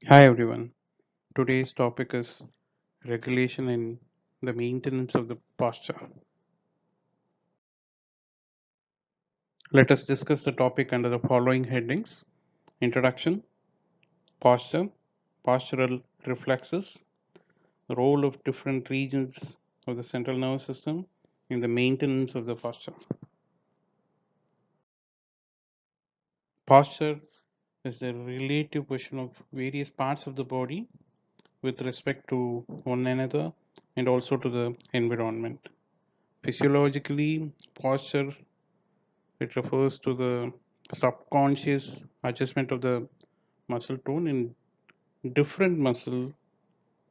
Hi everyone. Today's topic is regulation and the maintenance of the posture. Let us discuss the topic under the following headings: Introduction, Posture, Postural Reflexes, the role of different regions of the central nervous system in the maintenance of the posture. Posture is the relative position of various parts of the body with respect to one another and also to the environment. Physiologically, posture it refers to the subconscious adjustment of the muscle tone in different muscle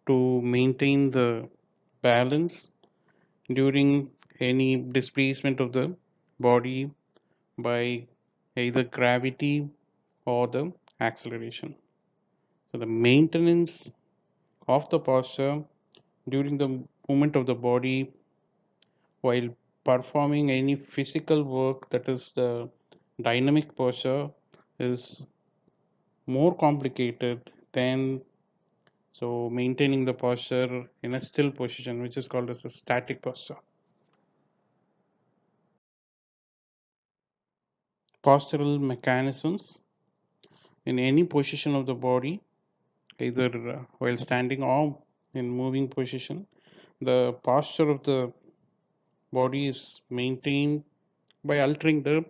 to maintain the balance during any displacement of the body by either gravity or the acceleration. So the maintenance of the posture during the movement of the body while performing any physical work, that is the dynamic posture, is more complicated than maintaining the posture in a still position, which is called as a static posture. Postural mechanisms in any position of the body, either while standing or in moving position, the posture of the body is maintained by altering the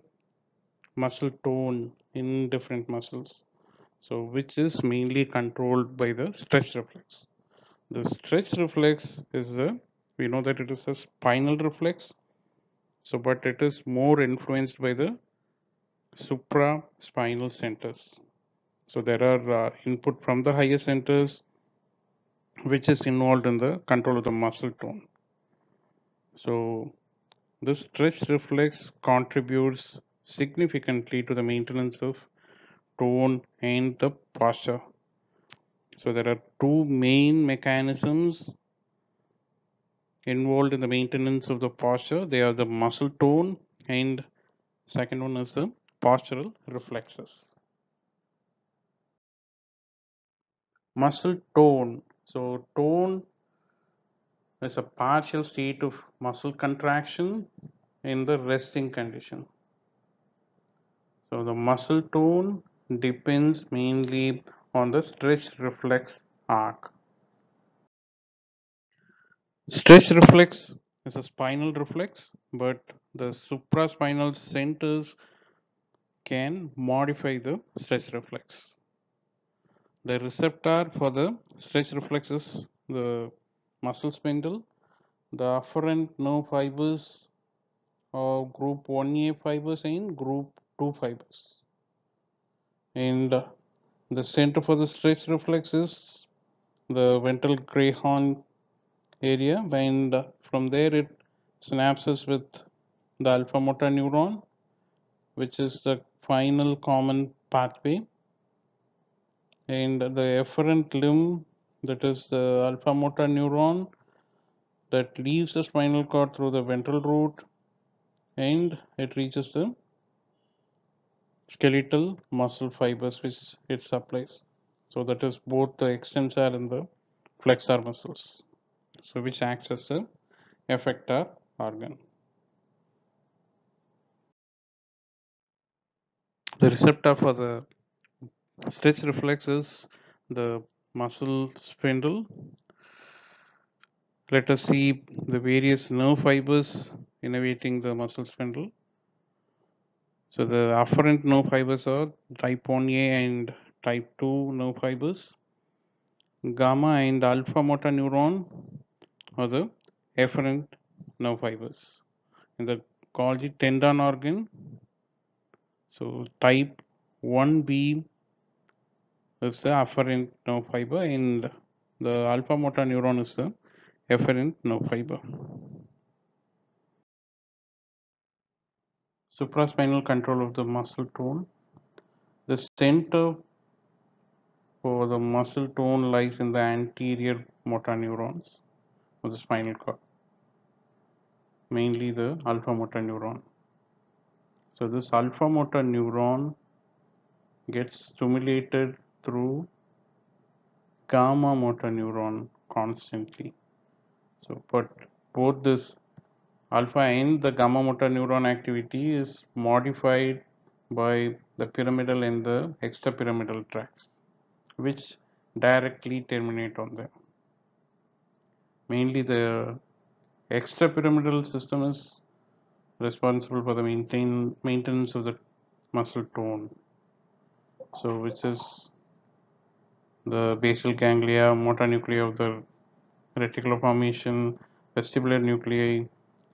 muscle tone in different muscles, so which is mainly controlled by the stretch reflex. The stretch reflex is a, we know that it is a spinal reflex, so but it is more influenced by the supraspinal centers. So there are input from the higher centers which is involved in the control of the muscle tone. So this stretch reflex contributes significantly to the maintenance of tone and the posture. So there are two main mechanisms involved in the maintenance of the posture. They are the muscle tone and second one is the postural reflexes. Muscle tone. So tone is a partial state of muscle contraction in the resting condition. So the muscle tone depends mainly on the stretch reflex arc. Stretch reflex is a spinal reflex, but the supraspinal centers can modify the stretch reflex. The receptor for the stretch reflex is the muscle spindle. The afferent nerve fibers are group 1A fibers and group 2 fibers. And the center for the stretch reflex is the ventral gray horn area, and from there it synapses with the alpha motor neuron, which is the final common pathway, and the efferent limb, that is the alpha motor neuron, that leaves the spinal cord through the ventral root and it reaches the skeletal muscle fibers which it supplies. So that is both the extensor and the flexor muscles. So which acts as the effector organ. The receptor for the stretch reflex is the muscle spindle. Let us see the various nerve fibers innervating the muscle spindle. So the afferent nerve fibers are type 1A and type 2 nerve fibers. Gamma and alpha motor neuron are the efferent nerve fibers. In the Golgi tendon organ, so type 1B is the afferent nerve fiber and the alpha motor neuron is the efferent nerve fiber. Supraspinal control of the muscle tone. The center for the muscle tone lies in the anterior motor neurons of the spinal cord, mainly the alpha motor neuron. So this alpha motor neuron gets stimulated through gamma motor neuron constantly. So, but both this alpha and the gamma motor neuron activity is modified by the pyramidal and the extrapyramidal tracts, which directly terminate on them. Mainly the extrapyramidal system is responsible for the maintenance of the muscle tone. So, which is the basal ganglia, motor nuclei of the reticular formation, vestibular nuclei,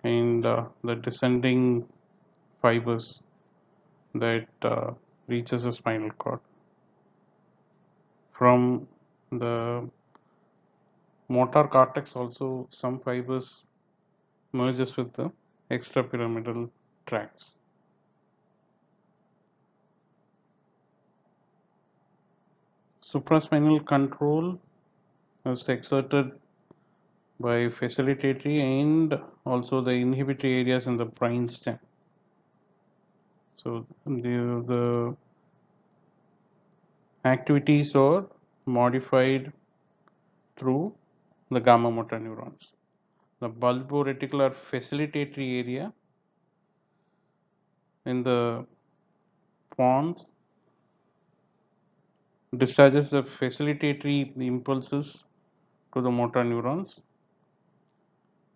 and the descending fibers that reaches the spinal cord. From the motor cortex also some fibers merges with the extrapyramidal tracts. Supraspinal control is exerted by facilitatory and also the inhibitory areas in the brainstem. So the activities are modified through the gamma motor neurons. The bulboreticular facilitatory area in the pons discharges the facilitatory impulses to the motor neurons.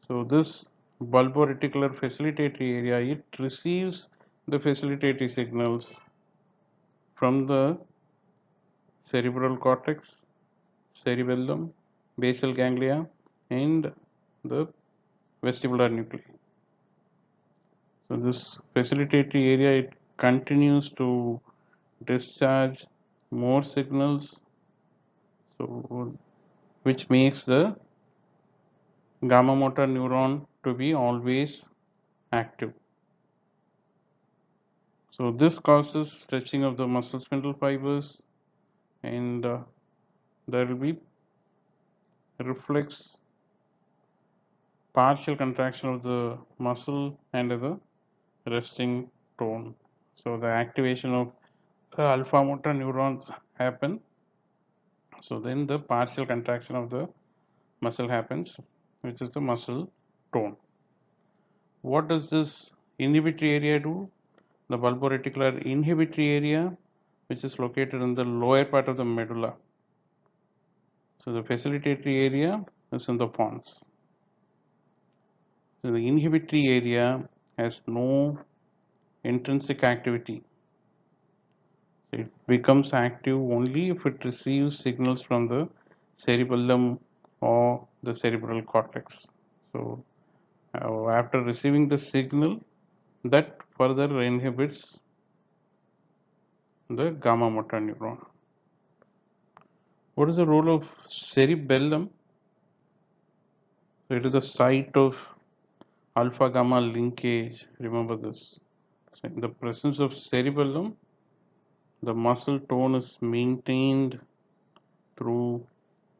So this bulboreticular facilitatory area, it receives the facilitatory signals from the cerebral cortex, cerebellum, basal ganglia, and the vestibular nuclei. So this facilitatory area, it continues to discharge more signals, so which makes the gamma motor neuron to be always active. So this causes stretching of the muscle spindle fibers, and there will be reflex partial contraction of the muscle and the resting tone. So the activation of the alpha motor neurons happen. So then the partial contraction of the muscle happens, which is the muscle tone. What does this inhibitory area do? The bulboreticular inhibitory area, which is located in the lower part of the medulla. So the facilitatory area is in the pons. So the inhibitory area has no intrinsic activity. So it becomes active only if it receives signals from the cerebellum or the cerebral cortex. So after receiving the signal, that further inhibits the gamma motor neuron. What is the role of cerebellum? So it is the site of alpha gamma linkage. Remember this. So in the presence of cerebellum, the muscle tone is maintained through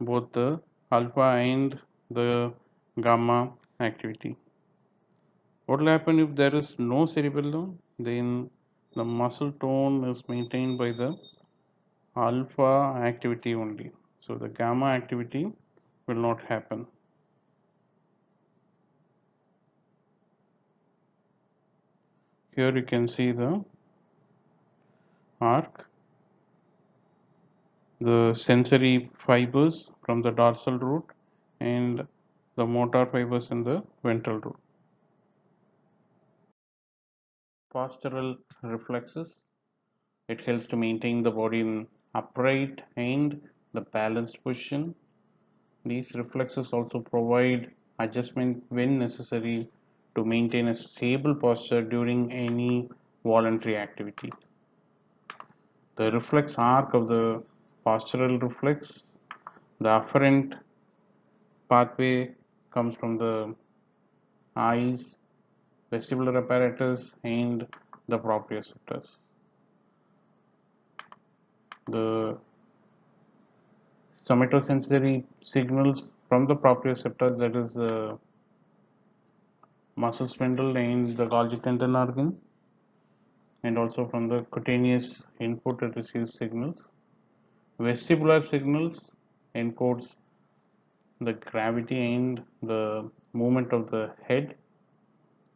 both the alpha and the gamma activity. What will happen if there is no cerebellum? Then the muscle tone is maintained by the alpha activity only. So the gamma activity will not happen. Here you can see the arc, the sensory fibers from the dorsal root and the motor fibers in the ventral root. Postural reflexes. It helps to maintain the body in upright and the balanced position. These reflexes also provide adjustment when necessary to maintain a stable posture during any voluntary activity. The reflex arc of the postural reflex, the afferent pathway comes from the eyes, vestibular apparatus, and the proprioceptors. The somatosensory signals from the proprioceptors, that is the muscle spindle and the Golgi tendon organ, and also from the cutaneous input it receives signals. Vestibular signals encodes the gravity and the movement of the head.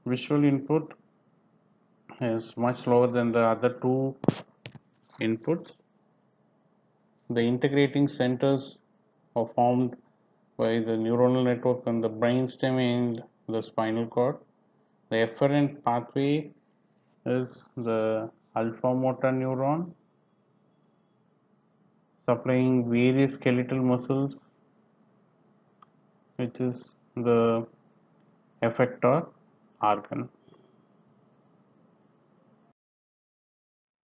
Visual input is much lower than the other two inputs. The integrating centers are formed by the neuronal network on the brainstem and the spinal cord. The efferent pathway is the alpha motor neuron, supplying various skeletal muscles, which is the effector organ.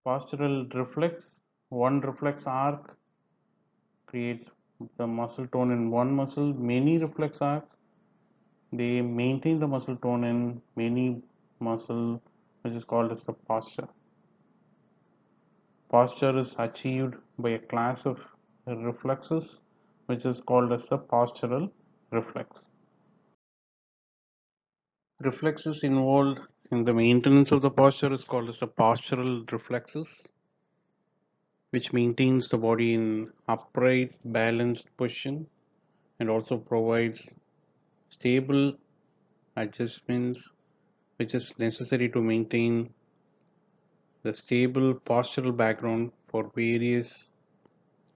Postural reflex, one reflex arc creates the muscle tone in one muscle. Many reflex arcs, they maintain the muscle tone in many muscle, which is called as the posture. Posture is achieved by a class of reflexes, which is called as the postural reflex. Reflexes involved in the maintenance of the posture is called as the postural reflexes, which maintains the body in upright, balanced position and also provides stable adjustments which is necessary to maintain the stable postural background for various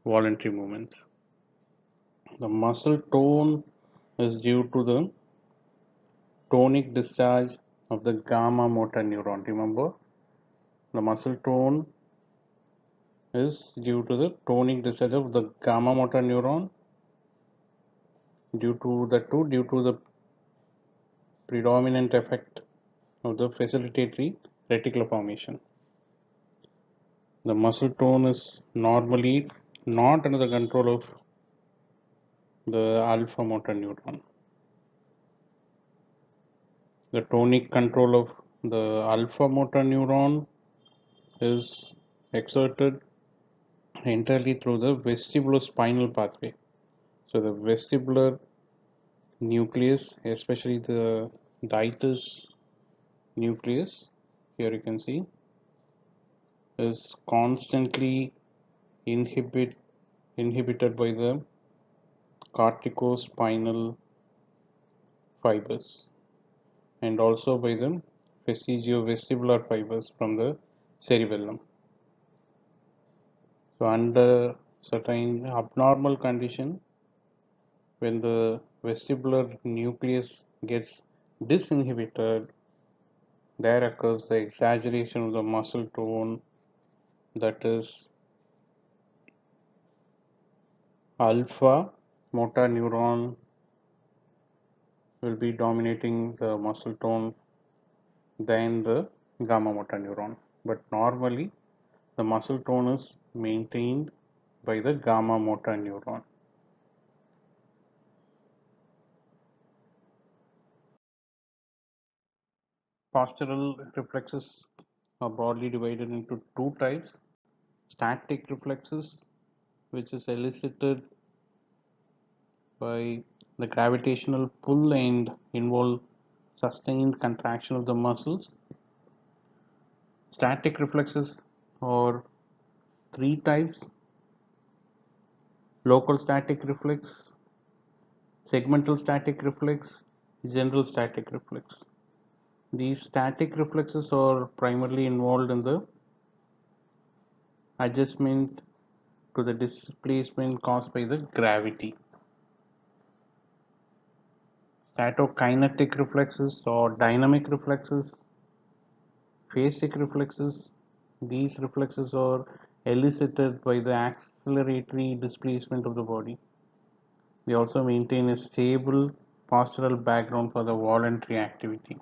voluntary movements. The muscle tone is due to the tonic discharge of the gamma motor neuron. Remember, the muscle tone is due to the tonic discharge of the gamma motor neuron due to the predominant effect of the facilitatory reticular formation. The muscle tone is normally not under the control of the alpha motor neuron. The tonic control of the alpha motor neuron is exerted entirely through the vestibulospinal pathway. So the vestibular nucleus, especially the diatus nucleus, here you can see, is constantly inhibited by the corticospinal fibers and also by the vestigiovestibular fibers from the cerebellum. So under certain abnormal condition, when the vestibular nucleus gets disinhibited, there occurs the exaggeration of the muscle tone, that is alpha motor neuron will be dominating the muscle tone than the gamma motor neuron. But normally the muscle tone is maintained by the gamma motor neuron. Postural reflexes are broadly divided into two types: static reflexes, which is elicited by the gravitational pull and involve sustained contraction of the muscles. Static reflexes are three types: local static reflex, segmental static reflex, general static reflex. These static reflexes are primarily involved in the adjustment to the displacement caused by the gravity. Stato-kinetic reflexes or dynamic reflexes, phasic reflexes. These reflexes are elicited by the acceleratory displacement of the body. They also maintain a stable postural background for the voluntary activity.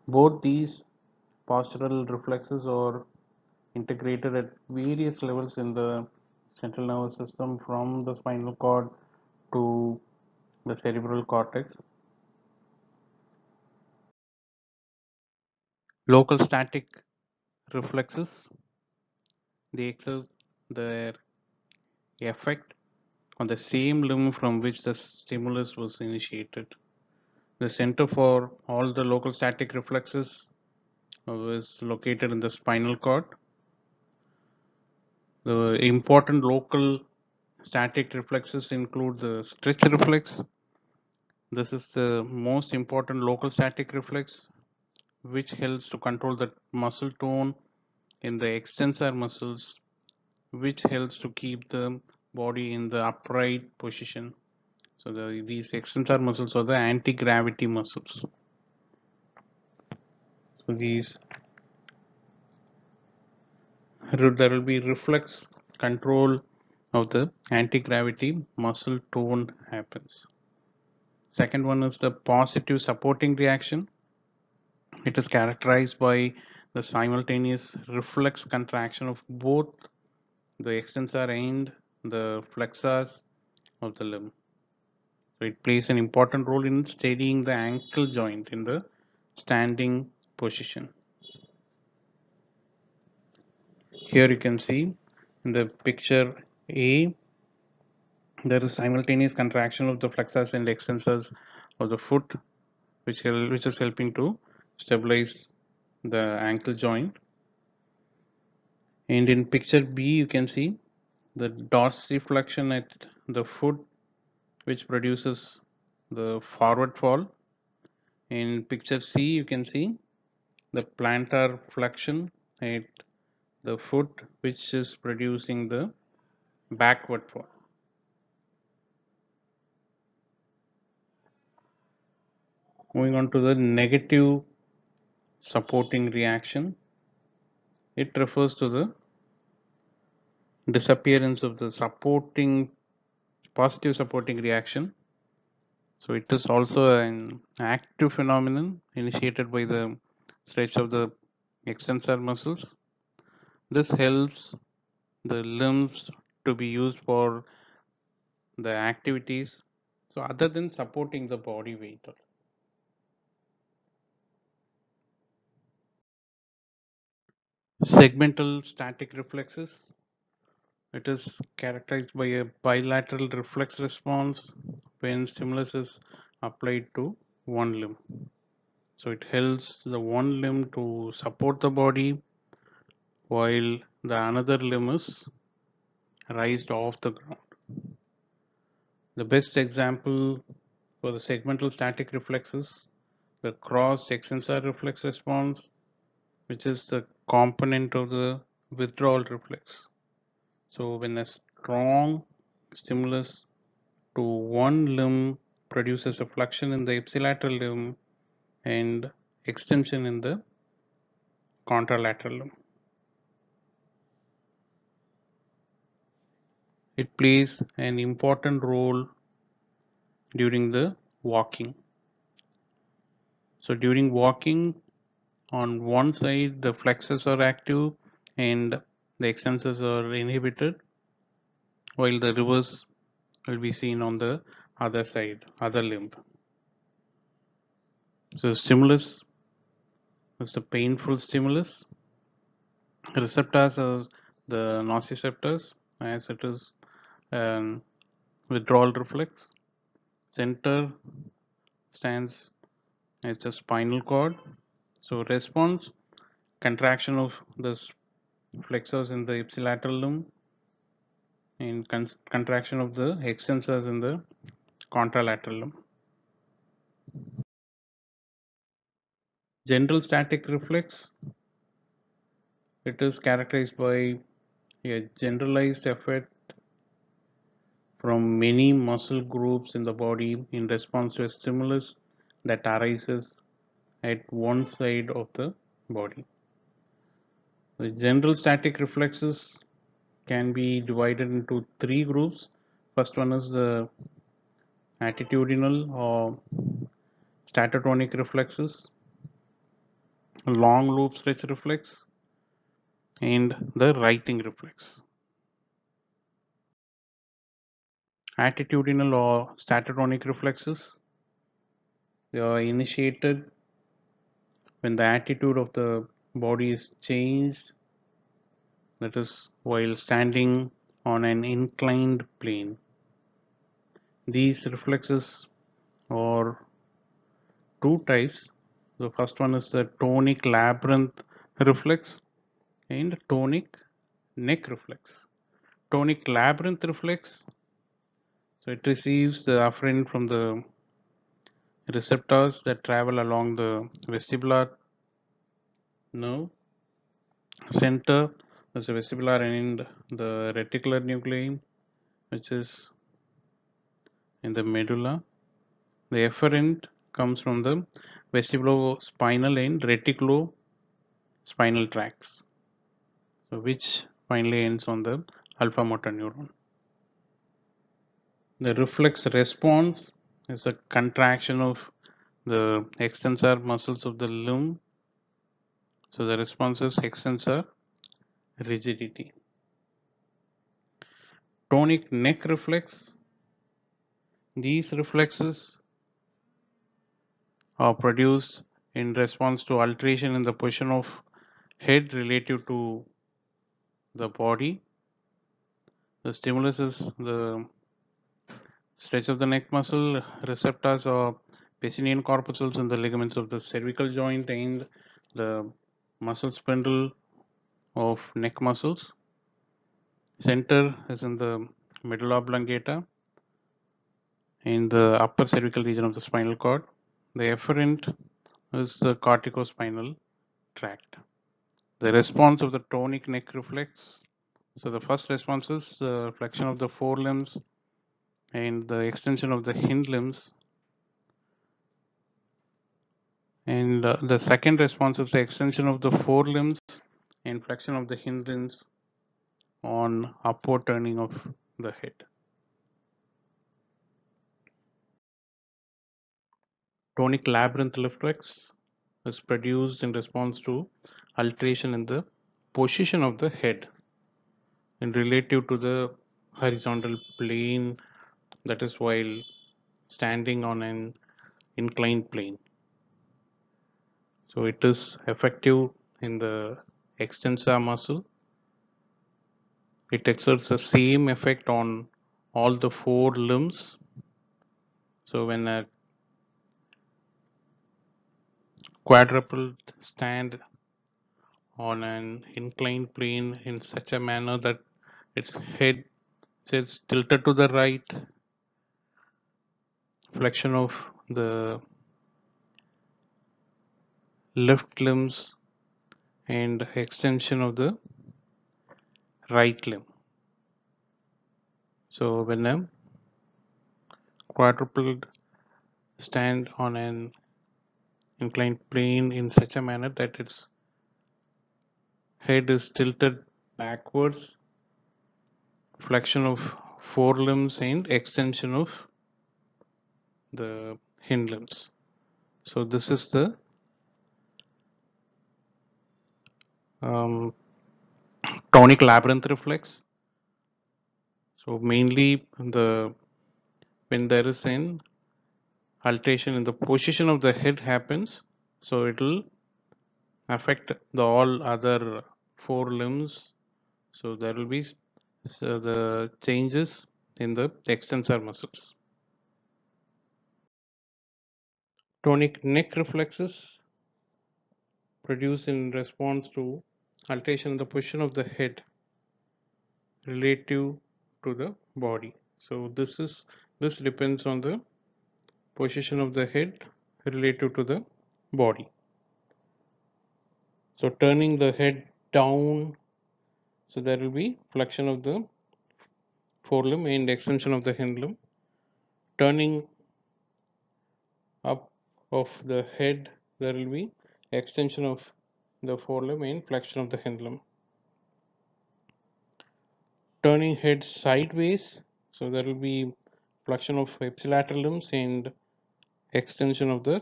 Both these postural reflexes are integrated at various levels in the central nervous system from the spinal cord to the cerebral cortex. Local static reflexes, they exert their effect on the same limb from which the stimulus was initiated. The center for all the local static reflexes was located in the spinal cord. The important local static reflexes include the stretch reflex. This is the most important local static reflex, which helps to control the muscle tone in the extensor muscles, which helps to keep the body in the upright position. So these extensor muscles are the anti-gravity muscles. So there will be reflex control of the anti-gravity muscle tone happens. Second one is the positive supporting reaction. It is characterized by the simultaneous reflex contraction of both the extensor and the flexors of the limb. So it plays an important role in steadying the ankle joint in the standing position. Here you can see in the picture A, there is simultaneous contraction of the flexors and extensors of the foot, which is helping to stabilize the ankle joint. And in picture B, you can see the dorsiflexion at the foot, which produces the forward fall. In picture C, you can see the plantar flexion at the foot, which is producing the backward fall. Moving on to the negative supporting reaction, it refers to the disappearance of the supporting positive supporting reaction. So it is also an active phenomenon initiated by the stretch of the extensor muscles. This helps the limbs to be used for the activities, so other than supporting the body weight. Segmental static reflexes. It is characterized by a bilateral reflex response when stimulus is applied to one limb. So it helps the one limb to support the body while the another limb is raised off the ground. The best example for the segmental static reflexes, the crossed extensor reflex response, which is the component of the withdrawal reflex. So when a strong stimulus to one limb produces a flexion in the ipsilateral limb and extension in the contralateral limb. It plays an important role during the walking. So during walking, on one side the flexors are active and the extensors are inhibited, while the reverse will be seen on the other side, other limb. So stimulus is the painful stimulus. Receptors are the nociceptors, as it is withdrawal reflex. Center stands as the spinal cord. So response, contraction of the flexors in the ipsilateral limb and contraction of the extensors in the contralateral limb. General static reflex, it is characterized by a generalized effect from many muscle groups in the body in response to a stimulus that arises at one side of the body. The general static reflexes can be divided into three groups. First one is the attitudinal or statotonic reflexes, long loop stretch reflex, and the writing reflex. Attitudinal or statotonic reflexes, they are initiated when the attitude of the body is changed, that is while standing on an inclined plane. These reflexes are two types. The first one is the tonic labyrinth reflex and tonic neck reflex. Tonic labyrinth reflex. So it receives the afferent from the receptors that travel along the vestibular nerve center. There's a vestibular and the reticular nuclei, which is in the medulla. The efferent comes from the vestibulospinal and reticulospinal tracts, so which finally ends on the alpha motor neuron. The reflex response is a contraction of the extensor muscles of the limb. So the response is extensor rigidity. Tonic neck reflex. These reflexes are produced in response to alteration in the position of head relative to the body. The stimulus is the stretch of the neck muscle, receptors or Pacinian corpuscles in the ligaments of the cervical joint and the muscle spindle of neck muscles. Center is in the medulla oblongata in the upper cervical region of the spinal cord. The efferent is the corticospinal tract. The response of the tonic neck reflex. So the first response is the flexion of the forelimbs and the extension of the hind limbs. And the second response is the extension of the forelimbs and flexion of the hind limbs on upward turning of the head. Tonic labyrinth reflex is produced in response to alteration in the position of the head in relative to the horizontal plane, that is while standing on an inclined plane. So it is effective in the extensor muscle. It exerts the same effect on all the four limbs. So when a quadruped stand on an inclined plane in such a manner that its head is tilted to the right, flexion of the left limbs and extension of the right limb. So when a quadrupled stand on an inclined plane in such a manner that its head is tilted backwards, flexion of forelimbs and extension of the hind limbs. So this is the um, tonic labyrinth reflex. So mainly when there is an alteration in the position of the head happens, so it will affect the all other four limbs. So there will be the changes in the extensor muscles. Tonic neck reflexes produced in response to alteration in the position of the head relative to the body. So this depends on the position of the head relative to the body. So turning the head down, so there will be flexion of the forelimb and extension of the hind limb. Turning up of the head, there will be extension of the forelimb and flexion of the hind limb. Turning head sideways, so there will be flexion of ipsilateral limbs and extension of the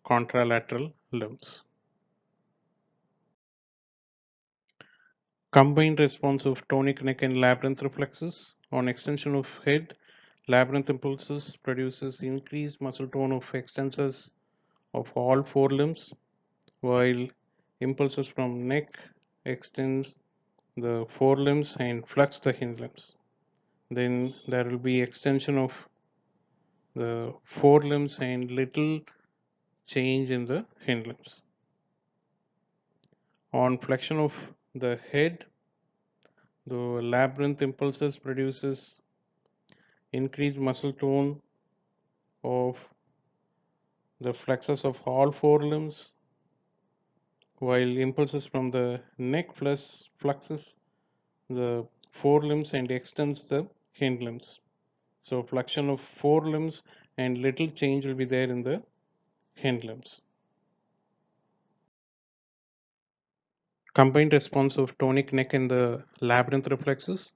contralateral limbs. Combined response of tonic neck and labyrinth reflexes. On extension of head, labyrinth impulses produces increased muscle tone of extensors of all four limbs, while impulses from neck extends the forelimbs and flex the hind limbs. Then there will be extension of the forelimbs and little change in the hind limbs. On flexion of the head, The labyrinth impulses produces increased muscle tone of the flexors of all four limbs, while impulses from the neck fluxes the forelimbs and extends the hind limbs. So flexion of forelimbs and little change will be there in the hind limbs. Combined response of tonic neck and the labyrinth reflexes.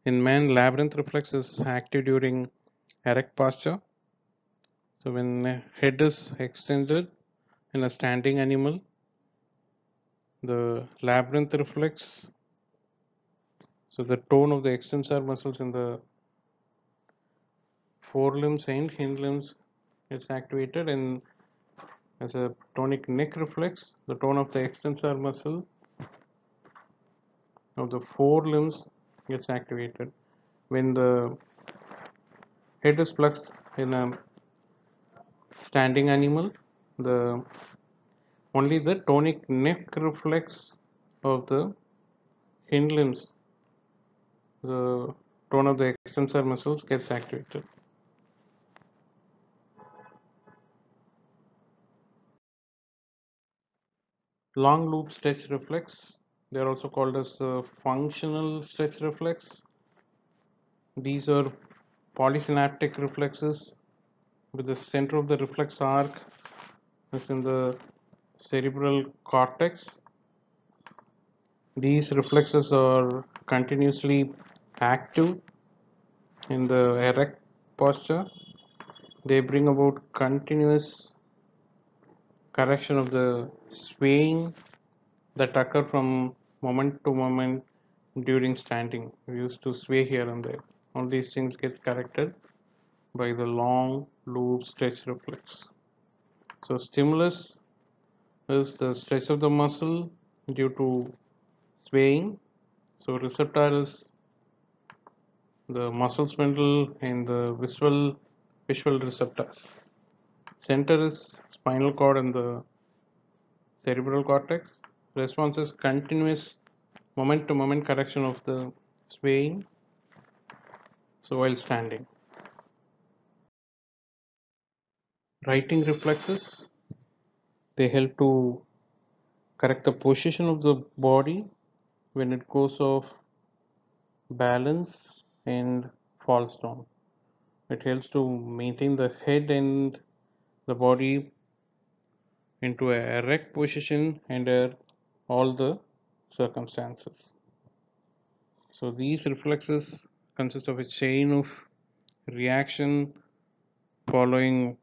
In man, labyrinth reflex is active during erect posture. So when head is extended in a standing animal, the labyrinth reflex, so the tone of the extensor muscles in the forelimbs and hind limbs is activated, and as a tonic neck reflex, the tone of the extensor muscle of the forelimbs gets activated. When the head is flexed in a standing animal, the only the tonic neck reflex of the hind limbs, the tone of the extensor muscles gets activated. Long loop stretch reflex, they are also called as the functional stretch reflex. These are polysynaptic reflexes with the center of the reflex arc is in the cerebral cortex. These reflexes are continuously active in the erect posture. They bring about continuous correction of the swaying that occur from moment to moment during standing. We used to sway here and there. All these things get corrected by the long loop stretch reflex. So stimulus is the stretch of the muscle due to swaying. So receptor is the muscle spindle and the visual receptors. Center is spinal cord and the cerebral cortex. Response is continuous moment to moment correction of the swaying, so while standing. Writing reflexes, they help to correct the position of the body when it goes off balance and falls down. It helps to maintain the head and the body into a erect position under all the circumstances. So these reflexes consist of a chain of reaction following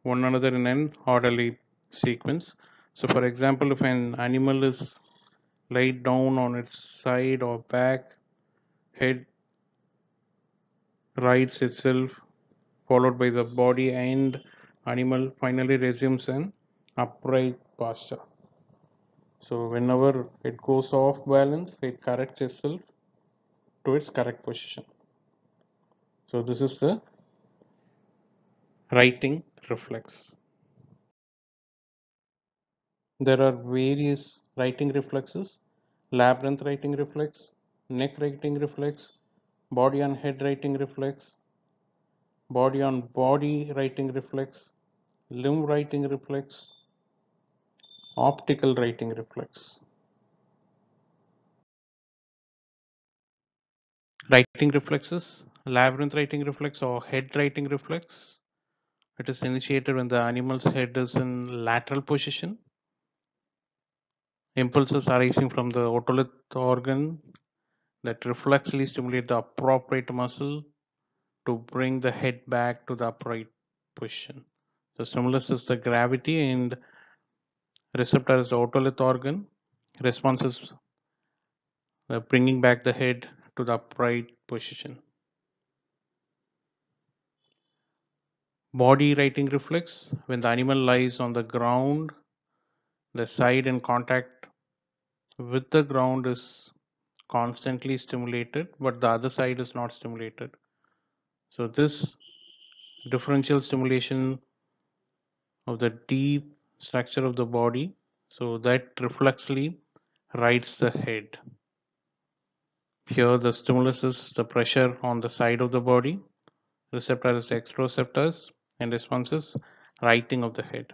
one another in an orderly sequence. So for example, if an animal is laid down on its side or back, head rights itself, followed by the body and animal finally resumes an upright posture. So whenever it goes off balance, it corrects itself to its correct position. So this is the writing reflex. There are various writing reflexes: labyrinth writing reflex, neck writing reflex, body on head writing reflex, body on body writing reflex, limb writing reflex, optical writing reflex. Writing reflexes, labyrinth writing reflex or head writing reflex. It is initiated when the animal's head is in lateral position. Impulses arising from the otolith organ that reflexly stimulate the appropriate muscle to bring the head back to the upright position. The stimulus is the gravity and receptor is the otolith organ. Response is bringing back the head to the upright position. Body righting reflex, when the animal lies on the ground, the side in contact with the ground is constantly stimulated, but the other side is not stimulated. So this differential stimulation of the deep structure of the body, so that reflexly rights the head. Here the stimulus is the pressure on the side of the body, receptor is the exteroceptors, and response is righting of the head.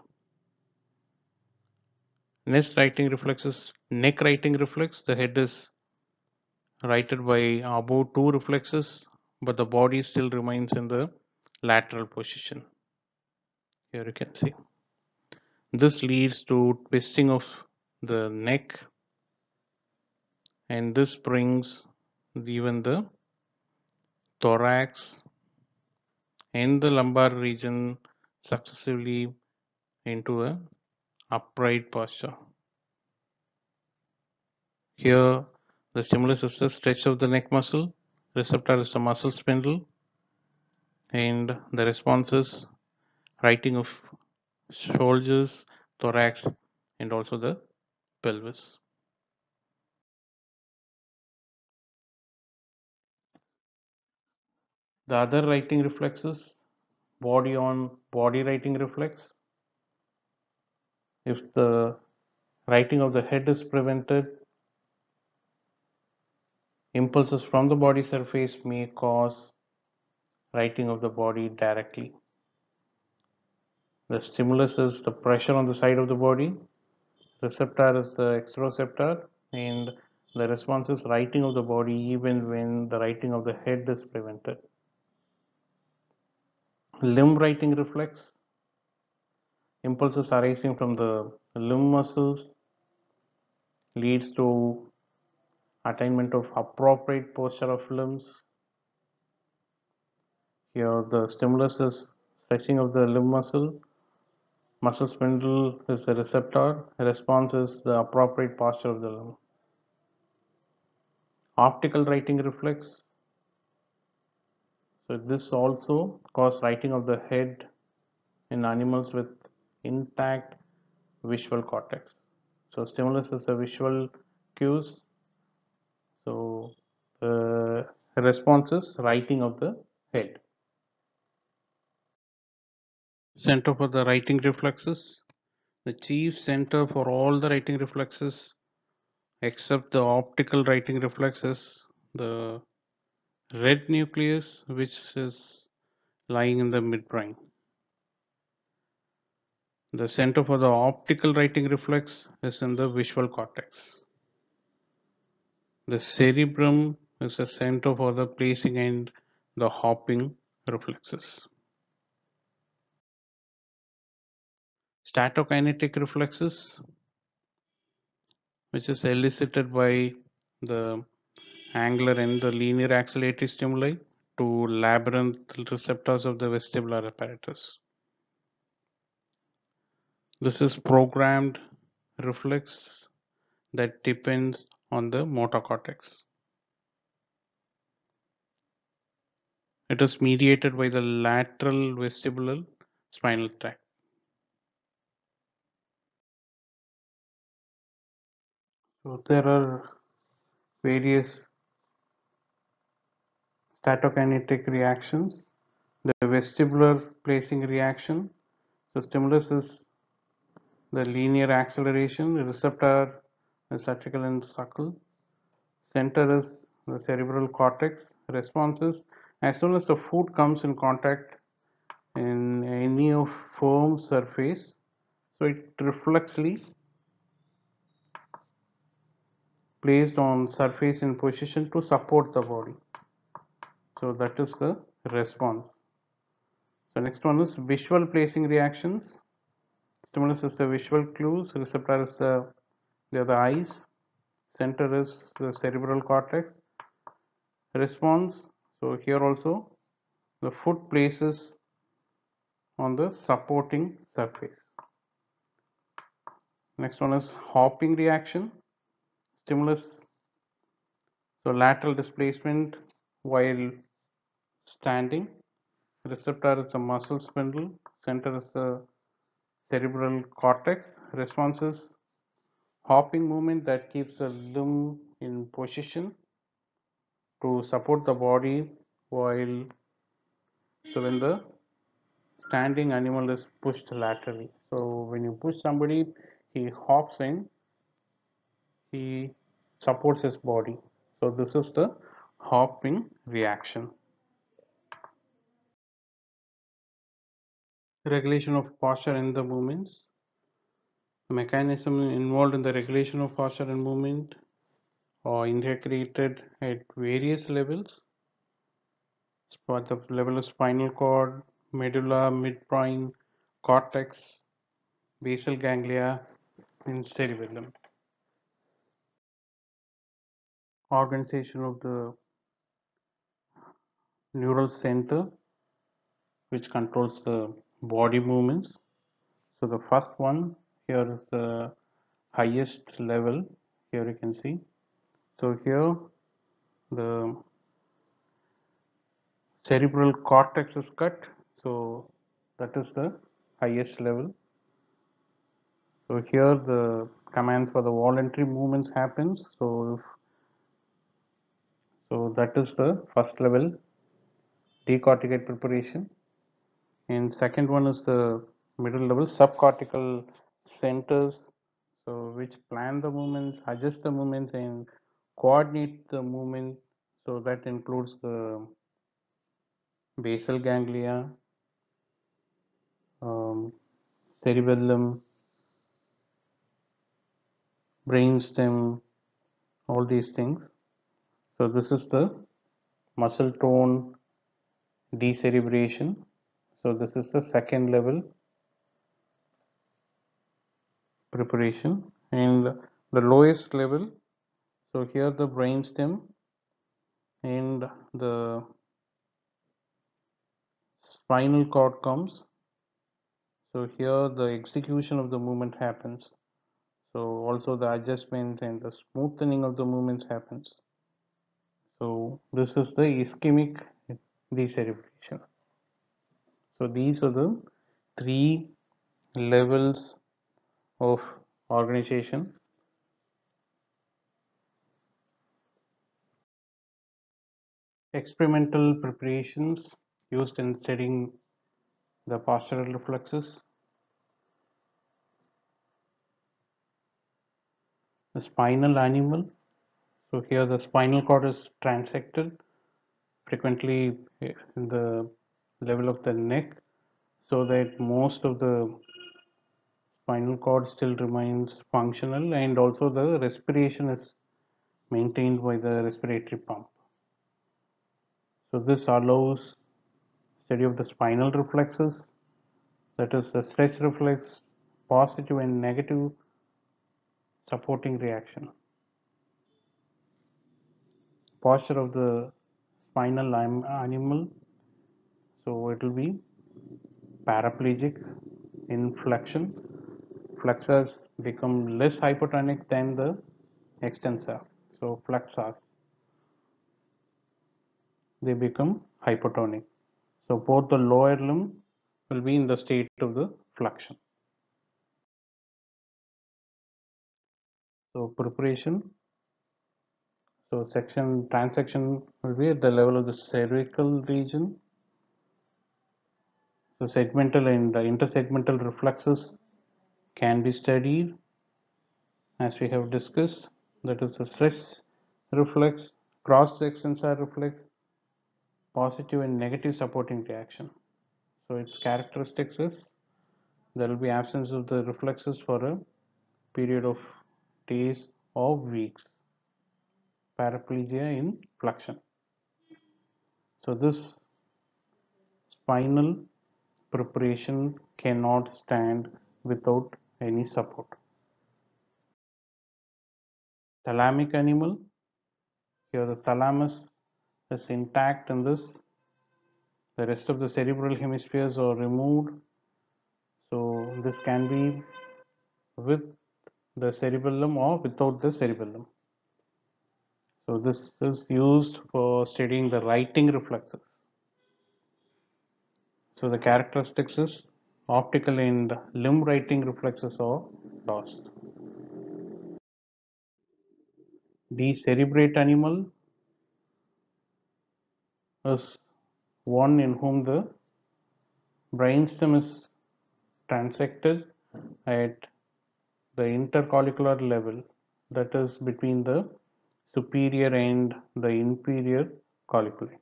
Next righting reflex is neck righting reflex. The head is righted by above two reflexes, but the body still remains in the lateral position. Here you can see. This leads to twisting of the neck, and this brings even the thorax and the lumbar region successively into a upright posture. Here the stimulus is the stretch of the neck muscle, receptor is the muscle spindle, and the response is righting of shoulders, thorax, and also the pelvis. The other righting reflexes, body on body righting reflex. If the righting of the head is prevented, impulses from the body surface may cause righting of the body directly. The stimulus is the pressure on the side of the body, receptor is the exteroceptor, and the response is righting of the body even when the righting of the head is prevented. Limb righting reflex, impulses arising from the limb muscles leads to attainment of appropriate posture of limbs. Here the stimulus is stretching of the limb muscle spindle is the receptor, response is the appropriate posture of the limb. Optical righting reflex, so this also causes righting of the head in animals with intact visual cortex. So stimulus is the visual cues, so the response is righting of the head. Center for the righting reflexes. The chief center for all the righting reflexes except the optical righting reflexes, the red nucleus which is lying in the midbrain. The center for the optical righting reflex is in the visual cortex. The cerebrum is a center for the placing and the hopping reflexes. Stato-kinetic reflexes, which is elicited by the angular and the linear acceleratory stimuli to labyrinth receptors of the vestibular apparatus. This is programmed reflex that depends on the motor cortex. It is mediated by the lateral vestibular spinal tract. So there are various statokinetic reactions. The vestibular placing reaction. So stimulus is the linear acceleration. The receptor is atrial and suckle. Center is the cerebral cortex. Responses as soon as the food comes in contact in any of firm surface, so it reflexly placed on surface in position to support the body. So that is the response. So next one is visual placing reactions. Stimulus is the visual clues, receptor is the eyes, center is the cerebral cortex. Response, so here also the foot places on the supporting surface. Next one is hopping reaction. Stimulus, so lateral displacement while standing. Receptor is the muscle spindle. Center is the cerebral cortex. Response is hopping movement that keeps the limb in position to support the body while, so when the standing animal is pushed laterally. So when you push somebody, he hops in, he supports his body. So this is the hopping reaction. Regulation of posture and the movements. The mechanism involved in the regulation of posture and movement are integrated at various levels. At the level of spinal cord, medulla, midbrain, cortex, basal ganglia, and cerebellum. Organization of the neural center, which controls the body movements. So the first one here is the highest level. Here you can see. So here the cerebral cortex is cut. So that is the highest level. So here the commands for the voluntary movements happens. So that is the first level decorticate preparation. And second one is the middle level subcortical centers, so which plan the movements, adjust the movements, and coordinate the movement. So that includes the basal ganglia, um, cerebellum, brainstem, all these things. So this is the muscle tone decerebration. So this is the second level preparation, and the lowest level. So here the brainstem and the spinal cord comes. So here the execution of the movement happens. So also the adjustments and the smoothening of the movements happens. So this is the ischemic decerebration. So these are the three levels of organization. Experimental preparations used in studying the postural reflexes. The spinal animal. So here the spinal cord is transected, frequently in the level of the neck, so that most of the spinal cord still remains functional, and also the respiration is maintained by the respiratory pump. So this allows study of the spinal reflexes, that is the stress reflex, positive and negative supporting reaction. Posture of the spinal animal, so it will be paraplegic in flexion. Flexors become less hypotonic than the extensor. So flexors, they become hypotonic. So both the lower limb will be in the state of the flexion. So preparation. So section transaction will be at the level of the cervical region. So segmental and intersegmental reflexes can be studied as we have discussed. That is the stress reflex, cross extensor reflex, positive and negative supporting reaction. So its characteristics is there will be absence of the reflexes for a period of days or weeks. Paraplegia in flexion. So this spinal preparation cannot stand without any support. Thalamic animal. Here the thalamus is intact in this. The rest of the cerebral hemispheres are removed. So this can be with the cerebellum or without the cerebellum. So this is used for studying the writing reflexes. So the characteristics is optical and limb writing reflexes are lost. Decerebrate animal is one in whom the brainstem is transected at the intercollicular level, that is between the superior and the inferior colliculi.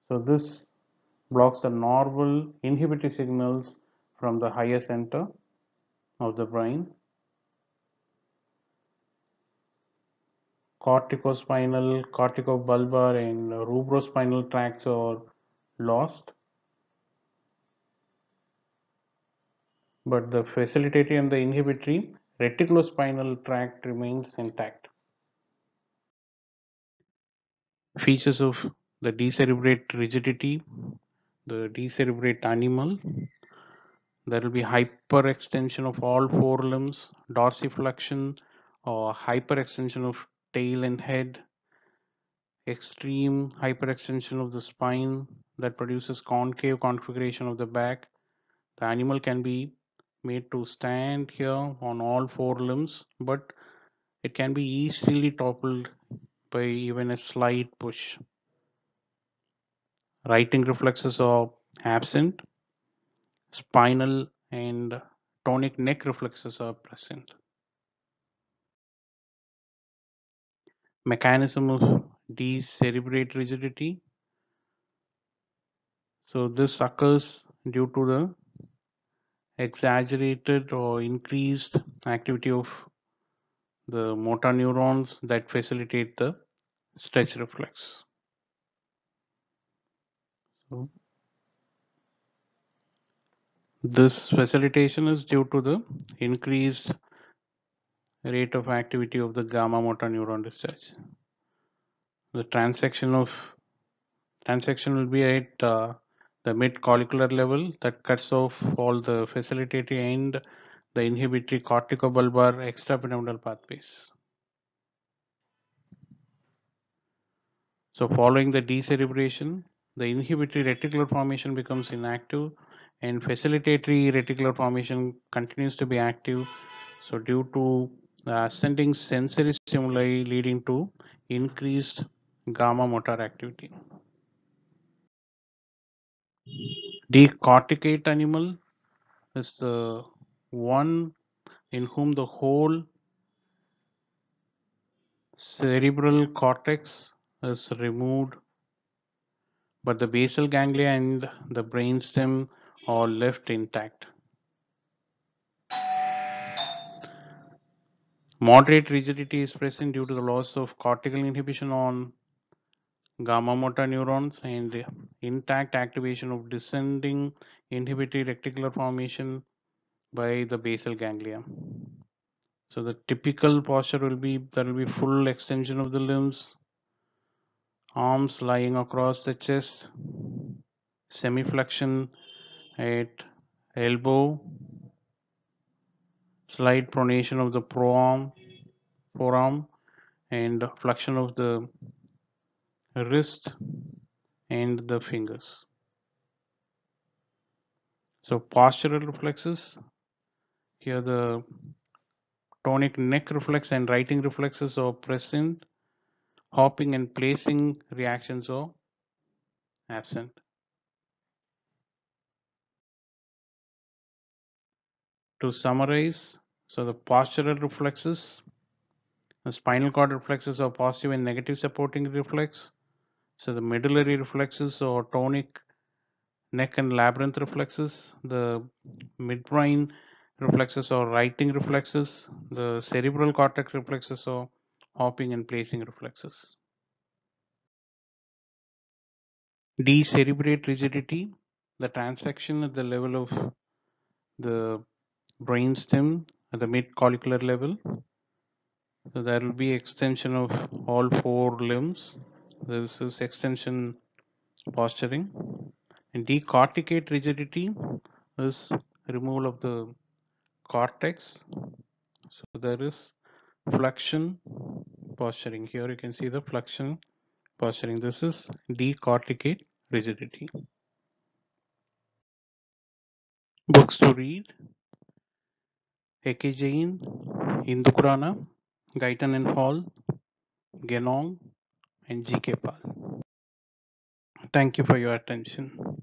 So this blocks the normal inhibitory signals from the higher center of the brain. Corticospinal, corticobulbar, and rubrospinal tracts are lost, but the facilitative and the inhibitory reticulospinal tract remains intact. Features of the decerebrate rigidity, the decerebrate animal, there will be hyperextension of all four limbs, dorsiflexion or hyperextension of tail and head, extreme hyperextension of the spine that produces concave configuration of the back. The animal can be made to stand here on all four limbs, but it can be easily toppled by even a slight push. Writing reflexes are absent. Spinal and tonic neck reflexes are present. Mechanism of decerebrate rigidity. So this occurs due to the exaggerated or increased activity of the motor neurons that facilitate the stretch reflex. So this facilitation is due to the increased rate of activity of the gamma motor neuron discharge. The transaction will be at the mid collicular level that cuts off all the facilitative and the inhibitory corticobulbar extrapyramidal pathways. So following the decerebration, the inhibitory reticular formation becomes inactive and facilitatory reticular formation continues to be active. So due to ascending sensory stimuli leading to increased gamma motor activity. Decorticate animal is the one in whom the whole cerebral cortex is removed, but the basal ganglia and the brainstem are left intact. Moderate rigidity is present due to the loss of cortical inhibition on gamma motor neurons and intact activation of descending inhibitory reticular formation by the basal ganglia. So the typical posture will be there will be full extension of the limbs, arms lying across the chest, semiflexion at elbow, slight pronation of the forearm, and flexion of the wrist and the fingers. So postural reflexes, here the tonic neck reflex and writing reflexes are present, hopping and placing reactions are absent. To summarize, so the postural reflexes, the spinal cord reflexes are positive and negative supporting reflex. So the medullary reflexes or tonic neck and labyrinth reflexes, the midbrain reflexes or writing reflexes, the cerebral cortex reflexes or hopping and placing reflexes. Decerebrate rigidity, the transaction at the level of the brainstem at the mid collicular level. So there will be extension of all four limbs. This is extension posturing. And decorticate rigidity is removal of the cortex. So there is flexion posturing. Here you can see the flexion posturing. This is decorticate rigidity. Books to read: Ekejane, Indukrana, Guyton and Hall, Genong, and G.K. Pal. Thank you for your attention.